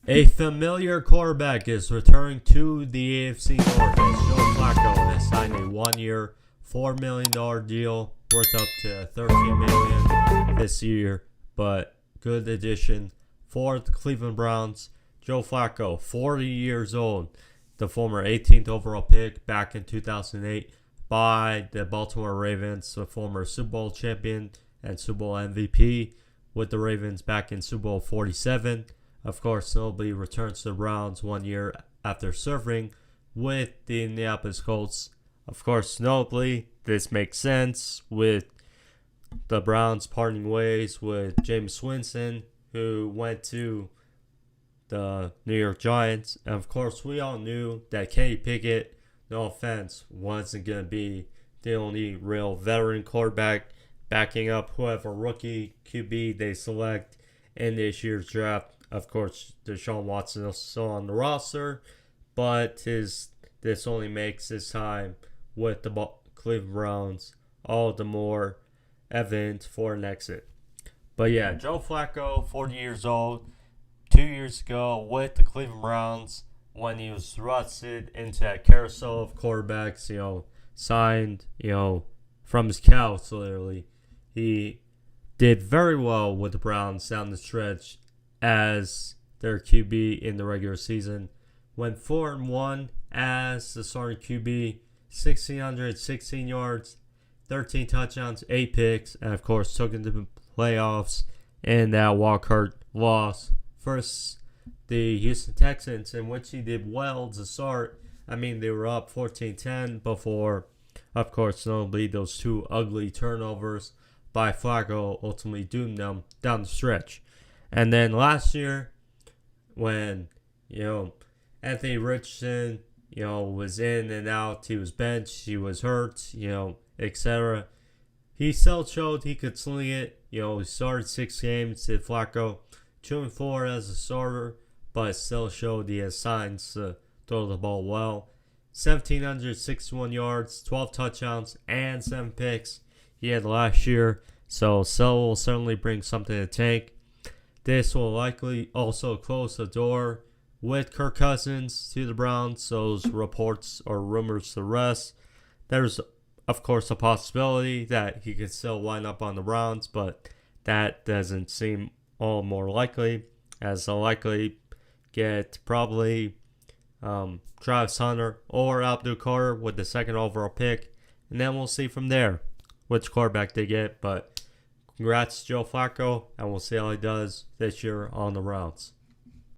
A familiar quarterback is returning to the AFC North as Joe Flacco has signed a 1-year, $4 million deal worth up to $13 million this year, but good addition for the Cleveland Browns. Joe Flacco, 40 years old, the former 18th overall pick back in 2008 by the Baltimore Ravens, the former Super Bowl champion and Super Bowl MVP with the Ravens back in Super Bowl 47. Of course, nobody returns to the Browns 1 year after serving with the Indianapolis Colts. Of course, notably, this makes sense with the Browns parting ways with Jameis Winston, who went to the New York Giants. And of course, we all knew that Kenny Pickett, no offense, wasn't going to be the only real veteran quarterback backing up whoever rookie QB they select in this year's draft. Of course, Deshaun Watson is still on the roster, but this only makes his time with the Cleveland Browns all the more evident for an exit. But yeah, Joe Flacco, 40 years old, 2 years ago with the Cleveland Browns when he was thrusted into that carousel of quarterbacks, signed, from his couch, literally. He did very well with the Browns down the stretch as their QB in the regular season. Went 4-1 as the starting QB, 1,616 yards, 13 touchdowns, 8 picks, and of course took into the playoffs in that wildcard loss versus the Houston Texans, in which he did well to start. I mean, they were up 14-10 before, of course, notably those two ugly turnovers by Flacco ultimately doomed them down the stretch. And then last year, when, Anthony Richardson, was in and out, he was benched, he was hurt, etc. He still showed he could sling it. He started 6 games, did Flacco 2-4 as a starter, but still showed he has signs to throw the ball well. 1,761 yards, 12 touchdowns, and 7 picks he had last year. So will certainly bring something to the tank. This will likely also close the door with Kirk Cousins to the Browns. Those reports or rumors to rest. There's, of course, a possibility that he could still wind up on the Browns, but that doesn't seem all more likely, as they'll likely get probably Travis Hunter or Abdul Carter with the second overall pick, and then we'll see from there which quarterback they get. But congrats to Joe Flacco, and we'll see how he does this year on the Browns.